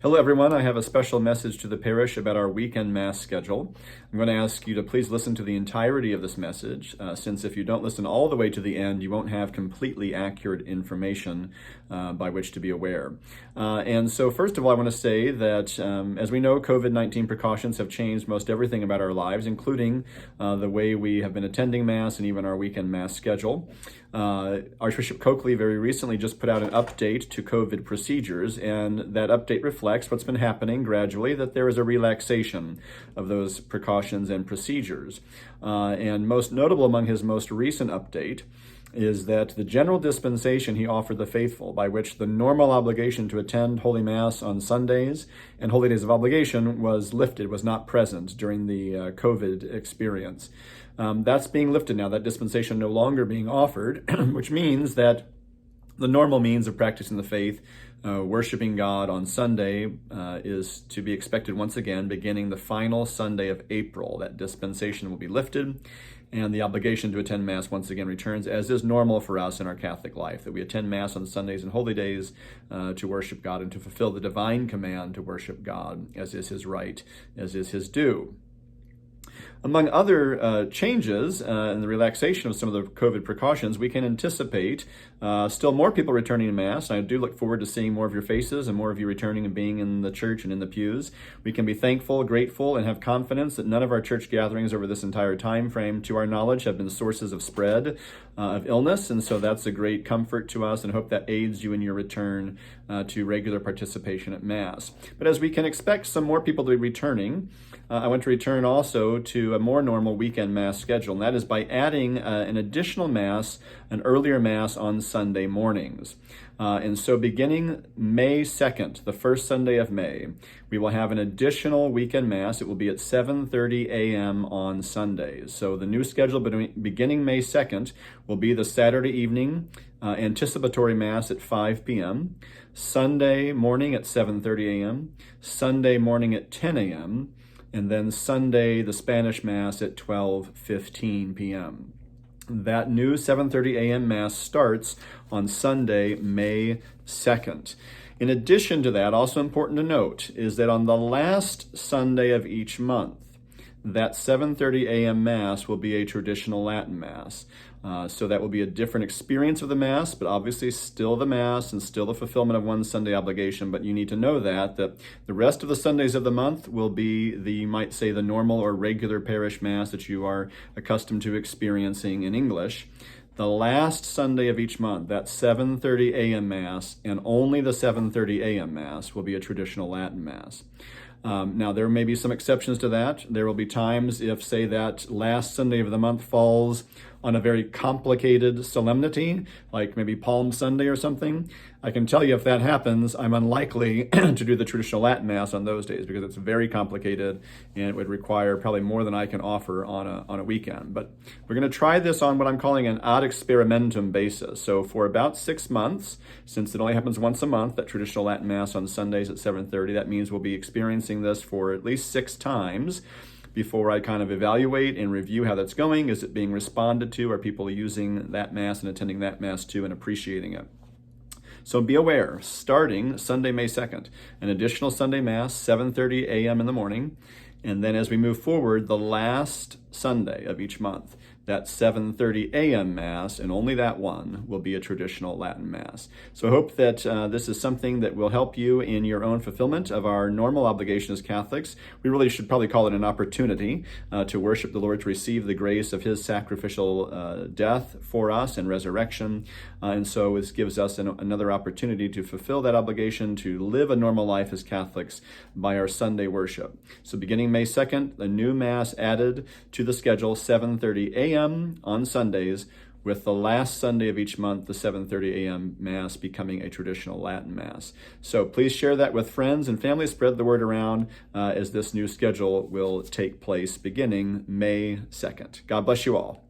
Hello everyone, I have a special message to the parish about our weekend Mass schedule. I'm going to ask you to please listen to the entirety of this message, since if you don't listen all the way to the end, you won't have completely accurate information by which to be aware. And so first of all, I want to say that as we know, COVID-19 precautions have changed most everything about our lives, including the way we have been attending Mass and even our weekend Mass schedule. Archbishop Coakley very recently just put out an update to COVID procedures, and that update reflects what's been happening gradually, that there is a relaxation of those precautions and procedures. And most notable among his most recent update is that the general dispensation he offered the faithful, by which the normal obligation to attend Holy Mass on Sundays and holy days of obligation was lifted, was not present during the COVID experience. That's being lifted now, that dispensation no longer being offered, which means that the normal means of practicing the faith, worshiping God on Sunday, is to be expected once again beginning the final Sunday of April. That dispensation will be lifted, and the obligation to attend Mass once again returns, as is normal for us in our Catholic life, that we attend Mass on Sundays and holy days to worship God and to fulfill the divine command to worship God, as is his right, as is his due. Among other changes in the relaxation of some of the COVID precautions, we can anticipate still more people returning to Mass. I do look forward to seeing more of your faces and more of you returning and being in the church and in the pews. We can be thankful, grateful, and have confidence that none of our church gatherings over this entire time frame, to our knowledge, have been sources of spread of illness, and so that's a great comfort to us, and hope that aids you in your return to regular participation at Mass. But as we can expect some more people to be returning, I want to return also to a more normal weekend Mass schedule, and that is by adding an additional Mass, an earlier Mass on Sunday mornings. And so beginning May 2nd, the first Sunday of May, we will have an additional weekend Mass. It will be at 7:30 a.m. on Sundays. So the new schedule beginning May 2nd will be the Saturday evening anticipatory Mass at 5 p.m., Sunday morning at 7:30 a.m., Sunday morning at 10 a.m., and then Sunday, the Spanish Mass at 12:15 p.m. That new 7:30 a.m. Mass starts on Sunday, May 2nd. In addition to that, also important to note is that on the last Sunday of each month, that 7:30 a.m. Mass will be a traditional Latin Mass. So that will be a different experience of the Mass, but obviously still the Mass and still the fulfillment of one's Sunday obligation. But you need to know that the rest of the Sundays of the month will be you might say, the normal or regular parish Mass that you are accustomed to experiencing in English. The last Sunday of each month, that 7:30 a.m. Mass, and only the 7:30 a.m. Mass, will be a traditional Latin Mass. Now, there may be some exceptions to that. There will be times if, say, that last Sunday of the month falls on a very complicated solemnity, like maybe Palm Sunday or something. I can tell you if that happens, I'm unlikely to do the traditional Latin Mass on those days because it's very complicated and it would require probably more than I can offer on a weekend. But we're going to try this on what I'm calling an ad experimentum basis. So for about 6 months, since it only happens once a month, that traditional Latin Mass on Sundays at 7:30, that means we'll be experiencing this for at least 6 times before I kind of evaluate and review how that's going. Is it being responded to? Are people using that Mass and attending that Mass too and appreciating it? So be aware, starting Sunday, May 2nd, an additional Sunday Mass, 7:30 a.m. in the morning. And then as we move forward, the last Sunday of each month, that 7:30 a.m. Mass, and only that one, will be a traditional Latin Mass. So I hope that this is something that will help you in your own fulfillment of our normal obligation as Catholics. We really should probably call it an opportunity to worship the Lord, to receive the grace of his sacrificial death for us and resurrection. And so this gives us another opportunity to fulfill that obligation, to live a normal life as Catholics by our Sunday worship. So beginning May 2nd, the new Mass added to the schedule, 7:30 a.m. on Sundays, with the last Sunday of each month, the 7:30 a.m. Mass, becoming a traditional Latin Mass. So please share that with friends and family. Spread the word around as this new schedule will take place beginning May 2nd. God bless you all.